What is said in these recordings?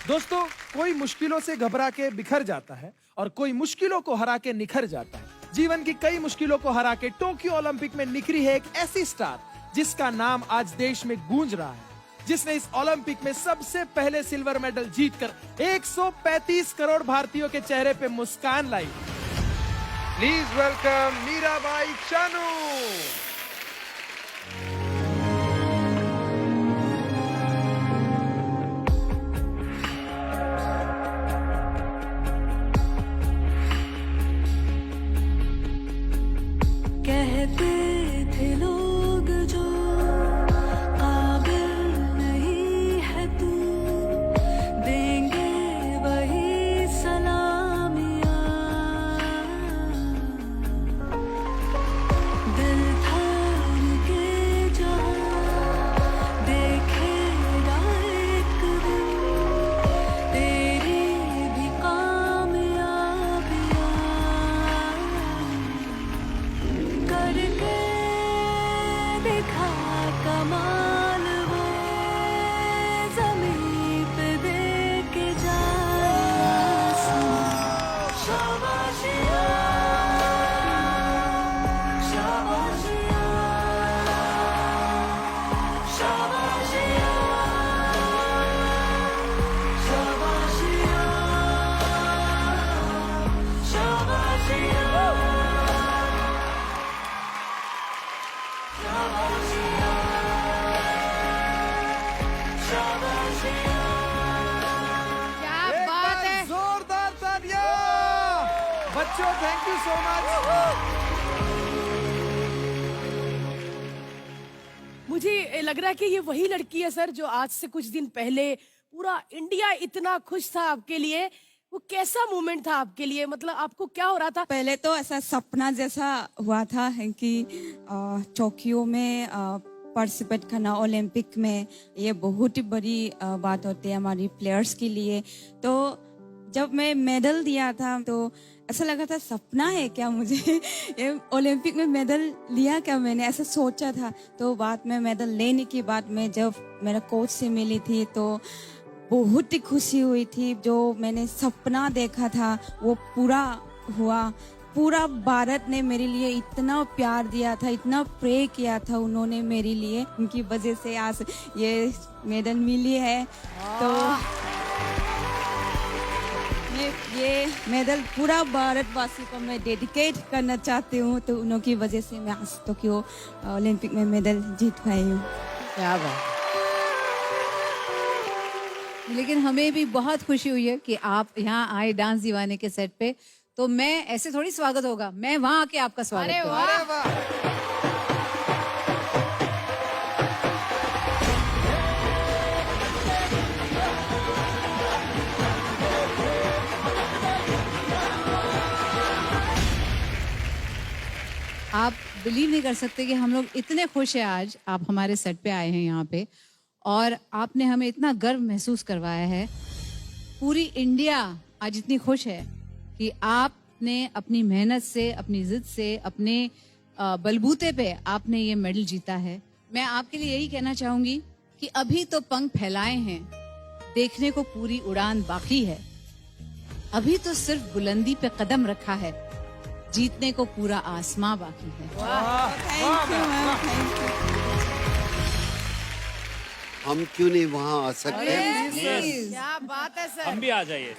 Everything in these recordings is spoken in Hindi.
दोस्तों, कोई मुश्किलों से घबरा के बिखर जाता है और कोई मुश्किलों को हरा के निखर जाता है। जीवन की कई मुश्किलों को हरा के टोक्यो ओलंपिक में निखरी है एक ऐसी स्टार जिसका नाम आज देश में गूंज रहा है, जिसने इस ओलंपिक में सबसे पहले सिल्वर मेडल जीतकर 135 करोड़ भारतीयों के चेहरे पे मुस्कान लाई। Please welcome Mirabai Chanu. कहते थे लोग जो काबिल नहीं है तू, देंगे वही सलामियाँ। दिल थाम के जहाँ देखेगा एक दिन तेरी भी कामयाबियाँ। करके दिखा कमाल वो ज़मीं पे दे के जाए शाबाशिया, शाबाशिया, शाबाशिया, शाबाशिया, शाबाशिया। क्या बात है। जोरदार तालियां। बच्चों, थैंक यू सो मच। मुझे लग रहा है कि ये वही लड़की है सर जो आज से कुछ दिन पहले पूरा इंडिया इतना खुश था आपके लिए। वो कैसा मोमेंट था आपके लिए, मतलब आपको क्या हो रहा था? पहले तो ऐसा सपना जैसा हुआ था है कि टोक्यो में पार्टिसिपेट करना ओलंपिक में, ये बहुत ही बड़ी बात होती है हमारी प्लेयर्स के लिए। तो जब मैं मेडल दिया था तो ऐसा लगा था सपना है क्या मुझे ये ओलंपिक में मेडल लिया क्या, मैंने ऐसा सोचा था। तो बाद में मेडल लेने के बाद में जब मेरा कोच से मिली थी तो बहुत ही खुशी हुई थी। जो मैंने सपना देखा था वो पूरा हुआ। पूरा भारत ने मेरे लिए इतना प्यार दिया था, इतना प्रे किया था उन्होंने मेरे लिए, उनकी वजह से आज ये मेडल मिली है। तो मैं ये मेडल पूरा भारतवासी को मैं डेडिकेट करना चाहती हूँ। तो उन्हों की वजह से मैं आज टोक्यो ओलंपिक में मेडल जीत पाई हूँ। क्या बात। लेकिन हमें भी बहुत खुशी हुई है कि आप यहाँ आए डांस दीवाने के सेट पे। तो मैं ऐसे थोड़ी स्वागत होगा, मैं वहाँ आके आपका स्वागत अरे करूँगी। वाह। अरे वाह। आप बिलीव नहीं कर सकते कि हम लोग इतने खुश हैं आज आप हमारे सेट पे आए हैं यहाँ पे, और आपने हमें इतना गर्व महसूस करवाया है। पूरी इंडिया आज इतनी खुश है कि आपने अपनी मेहनत से, अपनी जिद से, अपने बलबूते पे आपने ये मेडल जीता है। मैं आपके लिए यही कहना चाहूंगी कि अभी तो पंख फैलाए हैं, देखने को पूरी उड़ान बाकी है। अभी तो सिर्फ बुलंदी पे कदम रखा है, जीतने को पूरा आसमां बाकी है। Thank you ma'am, thank you. हम क्यों नहीं वहाँ आ सकते? क्या बात है सर। हम भी आ जाइए।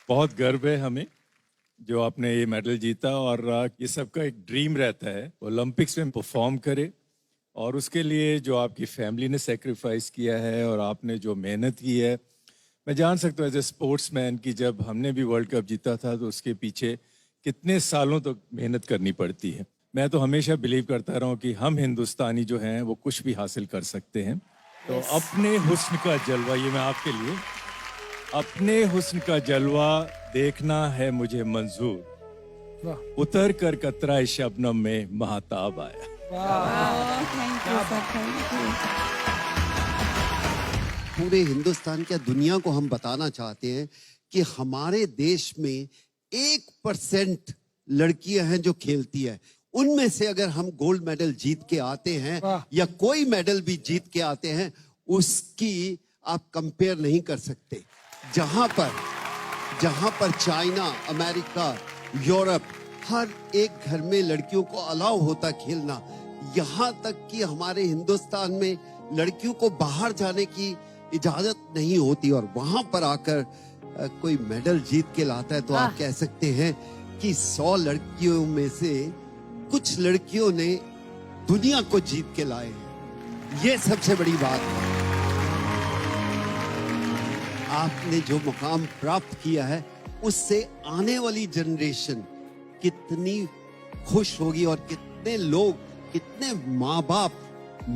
बहुत गर्व है हमें जो आपने ये मेडल जीता, और ये सबका एक ड्रीम रहता है ओलंपिक्स में परफॉर्म करे, और उसके लिए जो आपकी फैमिली ने सेक्रीफाइस किया है और आपने जो मेहनत की है, मैं जान सकता हूँ एज ए स्पोर्ट्समैन कि जब हमने भी वर्ल्ड कप जीता था तो उसके पीछे कितने सालों तक मेहनत करनी पड़ती है। मैं तो हमेशा बिलीव करता रहा हूँ कि हम हिंदुस्तानी जो हैं वो कुछ भी हासिल कर सकते हैं। तो अपने हुस्न का जलवा, ये मैं आपके लिए, अपने हुस्न का जलवा देखना है मुझे मंजूर, वाह उतर कर कतरा शबनम में महताब आया। Thank you sir, thank you. पूरे हिंदुस्तान क्या दुनिया को हम बताना चाहते हैं कि हमारे देश में 1% लड़कियां हैं जो खेलती है। उनमें से अगर हम गोल्ड मेडल जीत के आते हैं वाह। या कोई मेडल भी जीत के आते हैं, उसकी आप कंपेयर नहीं कर सकते। जहां पर चाइना, अमेरिका, यूरोप, हर एक घर में लड़कियों को अलाउ होता खेलना, यहाँ तक कि हमारे हिंदुस्तान में लड़कियों को बाहर जाने की इजाजत नहीं होती, और वहां पर आकर कोई मेडल जीत के लाता है तो आप कह सकते हैं कि 100 लड़कियों में से कुछ लड़कियों ने दुनिया को जीत के लाए हैं। ये सबसे बड़ी बात है। आपने जो मुकाम प्राप्त किया है, उससे आने वाली जनरेशन कितनी खुश होगी, और कितने लोग, कितने माँ बाप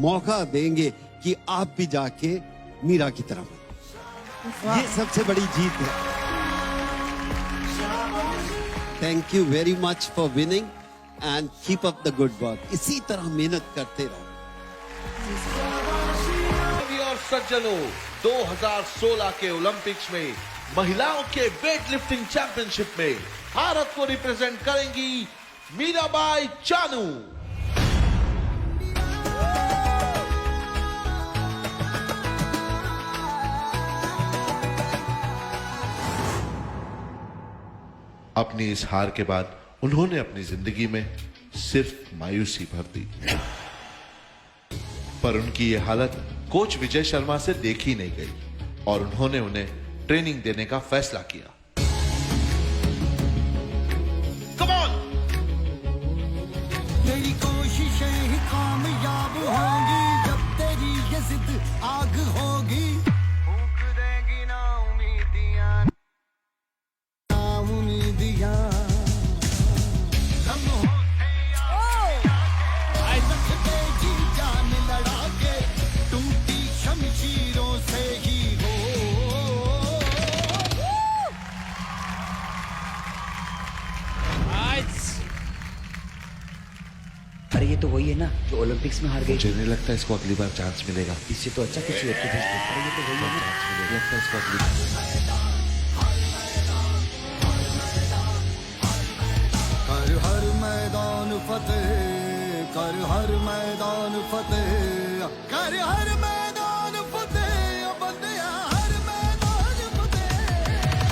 मौका देंगे कि आप भी जाके मीरा की तरह बनो। ये सबसे बड़ी जीत है। Thank you very much for winning and keep up the good work. इसी तरह मेहनत करते रहो। और सज्जनों, 2016 के ओलंपिक्स में महिलाओं के वेट लिफ्टिंग चैंपियनशिप में भारत को रिप्रेजेंट करेंगी मीराबाई चानू। अपनी इस हार के बाद उन्होंने अपनी जिंदगी में सिर्फ मायूसी भर दी, पर उनकी यह हालत कोच विजय शर्मा से देखी नहीं गई और उन्होंने उन्हें ट्रेनिंग देने का फैसला किया। Come on! तेरी कोशिशें ही कामयाब होंगी जब तेरी ये जिद आग होगी। फूंक देगी ना उम्मीदियां, ना उम्मीदियां। हम होते याद रखते जी जान लड़ा के, टूटी शमशीरों से ही हो। अरे ये तो वही है ना जो ओलंपिक्स में हार गई। मुझे नहीं लगता इसको अगली बार चांस मिलेगा। इससे तो अच्छा किसी और को भेज दो। अरे ये तो वही है ना। मुझे लगता है इसको अगली कर हर मैदान फतेह, कर हर मैदान फतेह, कर हर मैदान फतेह, बंदिया हर मैदान फतेह,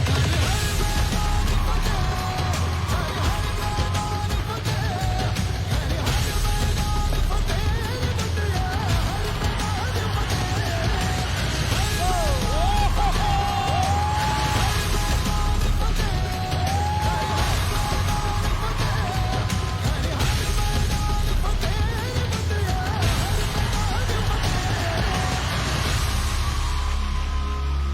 कर हर मैदान फतेह, कर हर मैदान फतेह, कर हर मैदान फतेह, बंदिया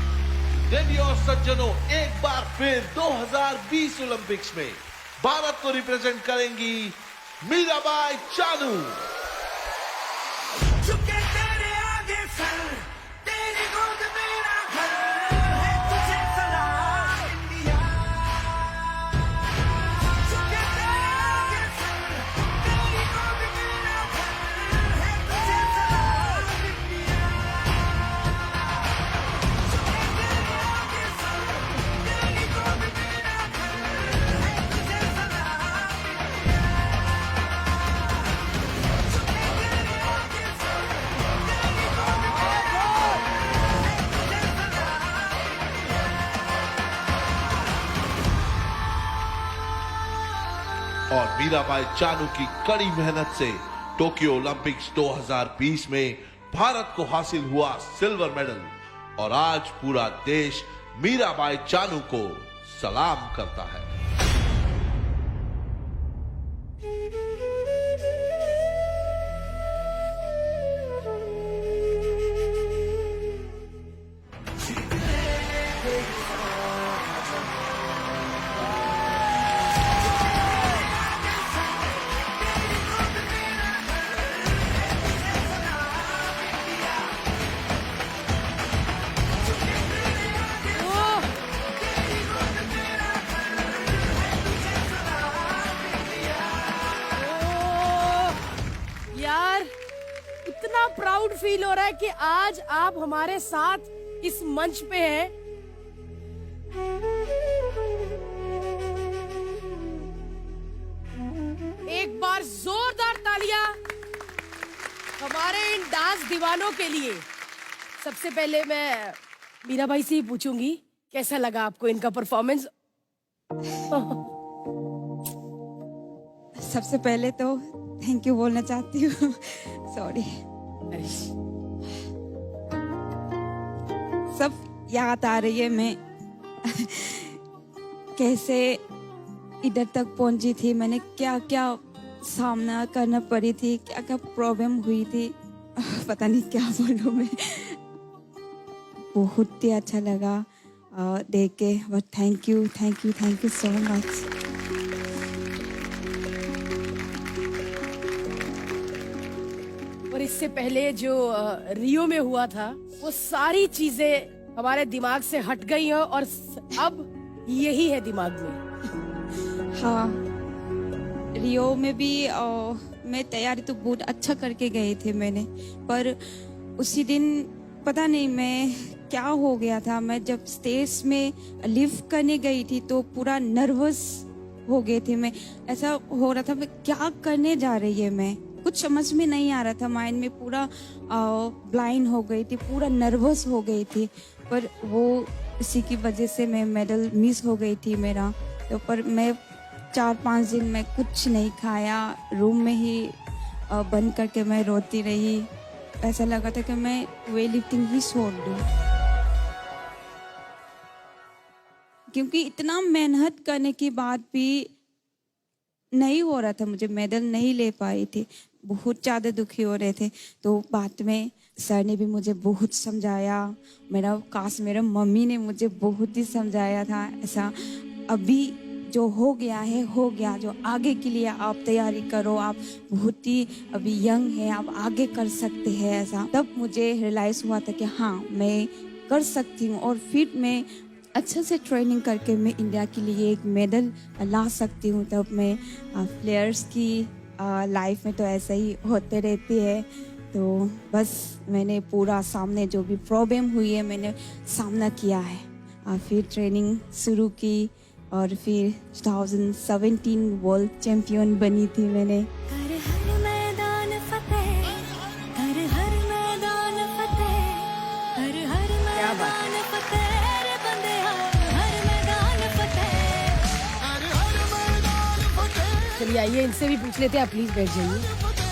हर देवी और सज्जनों, एक बार फिर 2020 ओलंपिक्स में भारत को रिप्रेजेंट करेंगी मीराबाई चानू। झुके तेरे आगे सर, तेरी गोद मेरा घर है, तुझे सलाम इंडिया। झुके तेरे आगे सर, तेरी गोद मेरा घर है, तुझे सलाम इंडिया। झुके तेरे आगे सर, तेरी गोद मेरा घर है, तुझे सलाम इंडिया। झुके तेरे आगे सर, तेरी गोद मेरा और मीराबाई चानू की कड़ी मेहनत से टोक्यो ओलंपिक्स 2020 में भारत को हासिल हुआ सिल्वर मेडल, और आज पूरा देश मीराबाई चानू को सलाम करता है। फील हो रहा है कि आज आप हमारे साथ इस मंच पे हैं। एक बार जोरदार तालियां हमारे इन डांस दीवानों के लिए। सबसे पहले मैं मीरा भाई से ही पूछूंगी, कैसा लगा आपको इनका परफॉर्मेंस? सबसे पहले तो थैंक यू बोलना चाहती हूँ। सॉरी। सब याद आ रही है मैं कैसे इधर तक पहुंची थी, मैंने क्या क्या सामना करना पड़ी थी, क्या क्या प्रॉब्लम हुई थी, पता नहीं क्या बोलूं मैं। बहुत ही अच्छा लगा देख के, but thank you so much. और इससे पहले जो रियो में हुआ था, वो सारी चीजें हमारे दिमाग से हट गई हैं और अब यही है दिमाग में। हाँ, रियो में भी मैं तैयारी तो बहुत अच्छा करके गई थी मैंने, पर उसी दिन पता नहीं मैं क्या हो गया था। मैं जब स्टेज में लिफ्ट करने गई थी तो पूरा नर्वस हो गई थी मैं। ऐसा हो रहा था मैं क्या करने जा रही है, मैं कुछ समझ में नहीं आ रहा था, माइंड में पूरा ब्लाइंड हो गई थी, पूरा नर्वस हो गई थी। पर वो इसी की वजह से मैं मेडल मिस हो गई थी मेरा। तो पर मैं 4-5 दिन में कुछ नहीं खाया, रूम में ही बंद करके मैं रोती रही। ऐसा लगा था कि मैं वेट लिफ्टिंग ही छोड़ दूँ, क्योंकि इतना मेहनत करने के बाद भी नहीं हो रहा था, मुझे मेडल नहीं ले पाई थी, बहुत ज़्यादा दुखी हो रहे थे। तो बाद में सर ने भी मुझे बहुत समझाया, मेरा मम्मी ने मुझे बहुत ही समझाया था। ऐसा अभी जो हो गया है हो गया, जो आगे के लिए आप तैयारी करो, आप बहुत ही अभी यंग हैं, आप आगे कर सकते हैं। ऐसा तब मुझे रियलाइज हुआ था कि हाँ मैं कर सकती हूँ, और फिर मैं अच्छे से ट्रेनिंग करके मैं इंडिया के लिए एक मेडल ला सकती हूँ। तब मैं प्लेयर्स की लाइफ में तो ऐसा ही होते रहती है। तो बस मैंने पूरा सामने जो भी प्रॉब्लम हुई है मैंने सामना किया है। फिर ट्रेनिंग शुरू की और फिर 2017 वर्ल्ड चैम्पियन बनी थी मैंने। कर हर मैदान फतेह, कर हर मैदान फतेह, कर हर मैदान फतेह, रे बंदेया हर मैदान फतेह। चलिए आइए इनसे भी पूछ लेते हैं, आप प्लीज बैठ जाइए।